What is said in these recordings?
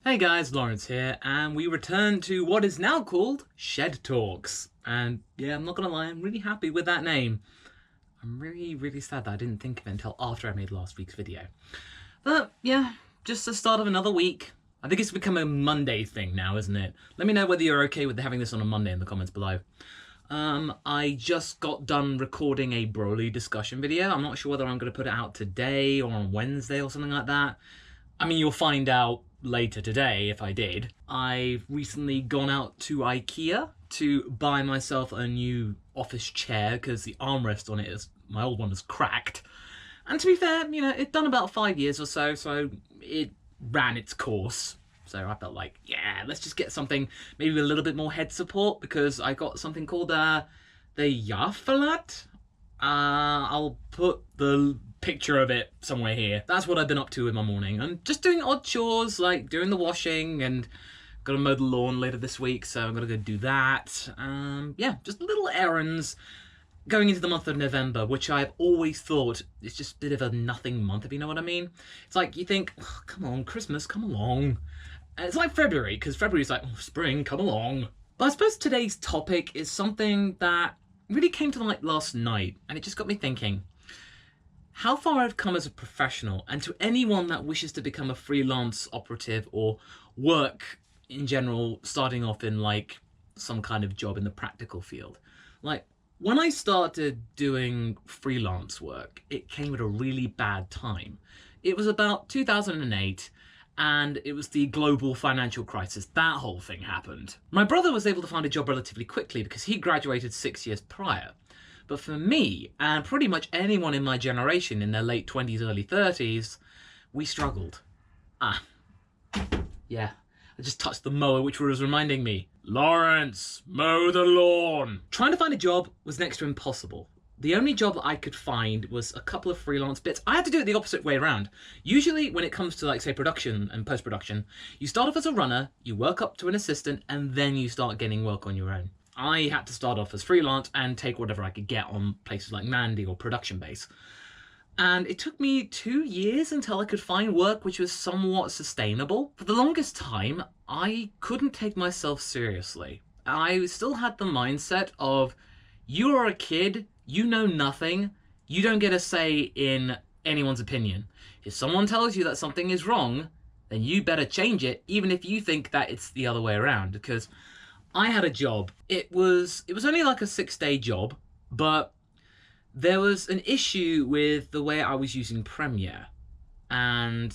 Hey guys, Lawrence here, and we return to what is now called Shed Talks. And yeah, I'm not gonna lie, I'm really happy with that name. I'm really sad that I didn't think of it until after I made last week's video. But yeah, just the start of another week. I think it's become a Monday thing now, isn't it? Let me know whether you're okay with having this on a Monday in the comments below. I just got done recording a Broly discussion video. I'm not sure whether I'm going to put it out today or on Wednesday or something like that. I mean, you'll find out later today if I did. I've recently gone out to IKEA to buy myself a new office chair because the armrest on it is, my old one is cracked. And to be fair, you know, it's done about 5 years or so, so it ran its course. So I felt like, yeah, let's just get something maybe with a little bit more head support because I got something called the Yafalat. I'll put the picture of it somewhere here. That's what I've been up to in my morning. I'm just doing odd chores like doing the washing and gotta mow the lawn later this week, so I'm gonna go do that. Yeah, just little errands going into the month of November, which I've always thought is just a bit of a nothing month, if you know what I mean. It's like you think, oh, come on, Christmas, come along. And it's like February, because February's like, oh, spring, come along. But I suppose today's topic is something that really came to light last night, and it just got me thinking how far I've come as a professional, and to anyone that wishes to become a freelance operative or work in general, starting off in like some kind of job in the practical field. Like, when I started doing freelance work, it came at a really bad time. It was about 2008, and it was the global financial crisis. That whole thing happened. My brother was able to find a job relatively quickly because he graduated 6 years prior. But for me, and pretty much anyone in my generation in their late 20s, early 30s, we struggled. Yeah, I just touched the mower, which was reminding me, Lawrence, mow the lawn. Trying to find a job was next to impossible. The only job that I could find was a couple of freelance bits. I had to do it the opposite way around. Usually when it comes to like say production and post-production, you start off as a runner, you work up to an assistant, and then you start getting work on your own. I had to start off as freelance and take whatever I could get on places like Mandy or Production Base. And it took me 2 years until I could find work which was somewhat sustainable. For the longest time, I couldn't take myself seriously. I still had the mindset of, you are a kid, you know nothing, you don't get a say in anyone's opinion. If someone tells you that something is wrong, then you better change it, even if you think that it's the other way around. Because I had a job. It was only like a 6-day job, but there was an issue with the way I was using Premiere. And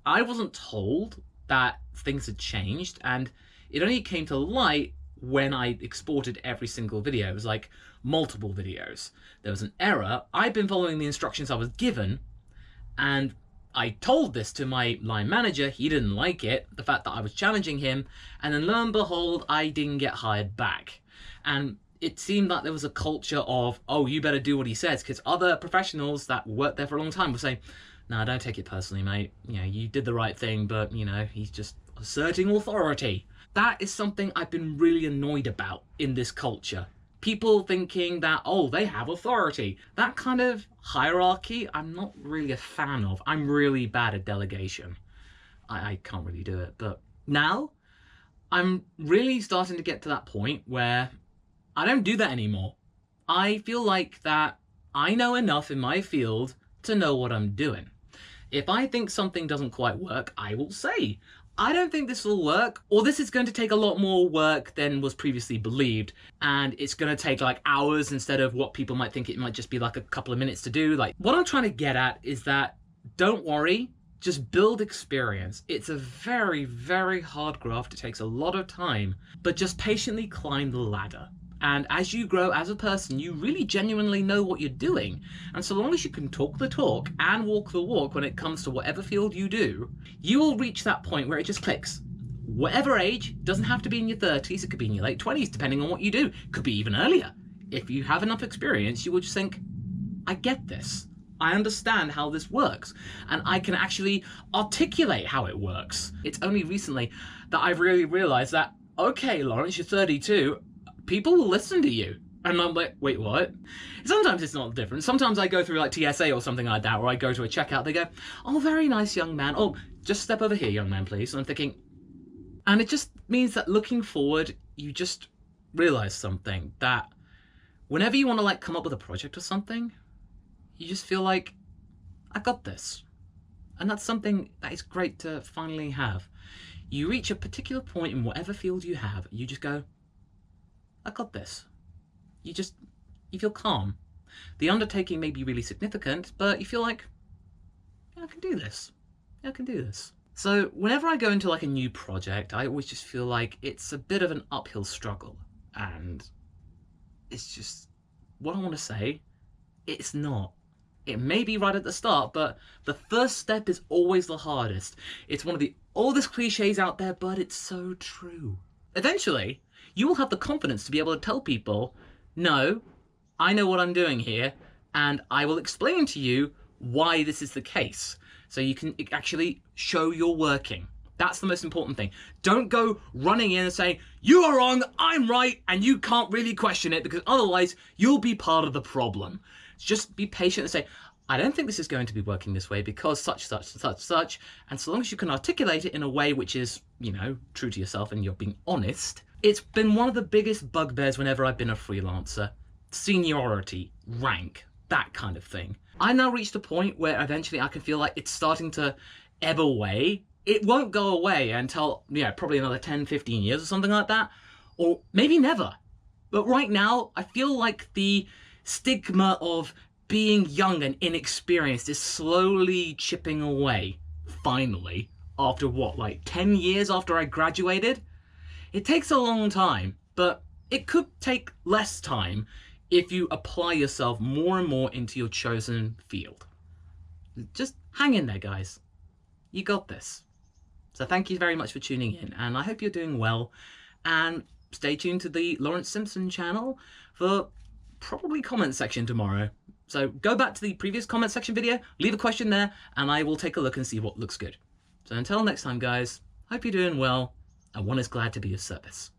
I wasn't told that things had changed, and it only came to light when I exported every single video. It was like multiple videos. There was an error. I'd been following the instructions I was given, and I told this to my line manager. He didn't like it, the fact that I was challenging him, and then lo and behold, I didn't get hired back. And it seemed like there was a culture of, oh, you better do what he says, because other professionals that worked there for a long time would say, no, don't take it personally, mate. You know, you did the right thing, but, you know, he's just asserting authority. That is something I've been really annoyed about in this culture. People thinking that, oh, they have authority. That kind of hierarchy, I'm not really a fan of. I'm really bad at delegation. I can't really do it. But now, I'm really starting to get to that point where I don't do that anymore. I feel like that I know enough in my field to know what I'm doing. If I think something doesn't quite work, I will say, I don't think this will work, or this is going to take a lot more work than was previously believed, and it's going to take like hours instead of what people might think it might just be like a couple of minutes to do. Like, what I'm trying to get at is that don't worry, just build experience. It's a very hard graft. It takes a lot of time, but just patiently climb the ladder. And as you grow as a person, you really genuinely know what you're doing. And so long as you can talk the talk and walk the walk when it comes to whatever field you do, you will reach that point where it just clicks. Whatever age, doesn't have to be in your 30s, it could be in your late 20s, depending on what you do. It could be even earlier. If you have enough experience, you will just think, I get this. I understand how this works, and I can actually articulate how it works. It's only recently that I've really realized that, okay, Lawrence, you're 32, people will listen to you. And I'm like, wait, what? Sometimes it's not different. Sometimes I go through like TSA or something like that, or I go to a checkout, they go, oh, very nice young man. Oh, just step over here, young man, please. And I'm thinking, And it just means that looking forward, you just realize something, that whenever you want to like come up with a project or something, you just feel like, I got this. And that's something that is great to finally have. You reach a particular point in whatever field you have, you just go, I got this. You feel calm. The undertaking may be really significant, but you feel like, yeah, I can do this. Yeah, I can do this. So whenever I go into like a new project, I always just feel like it's a bit of an uphill struggle. And it's just, what I want to say, it's not. It may be right at the start, but the first step is always the hardest. It's one of the oldest cliches out there, but it's so true. Eventually, you will have the confidence to be able to tell people, no, I know what I'm doing here, and I will explain to you why this is the case. So you can actually show you're working. That's the most important thing. Don't go running in and saying, you are wrong, I'm right, and you can't really question it, because otherwise you'll be part of the problem. Just be patient and say, I don't think this is going to be working this way because such, such. And so long as you can articulate it in a way which is, true to yourself and you're being honest, it's been one of the biggest bugbears whenever I've been a freelancer. Seniority, rank, that kind of thing. I now reached a point where eventually I can feel like it's starting to ebb away. It won't go away until, probably another 10, 15 years or something like that. Or maybe never. But right now, I feel like the stigma of being young and inexperienced is slowly chipping away. Finally, after what, like 10 years after I graduated? It takes a long time, but it could take less time if you apply yourself more and more into your chosen field. Just hang in there, guys. You got this. So thank you very much for tuning in, and I hope you're doing well. And stay tuned to the Lawrence Simpson channel for probably comment section tomorrow. So go back to the previous comment section video, leave a question there, and I will take a look and see what looks good. So until next time, guys, hope you're doing well, and one is glad to be of service.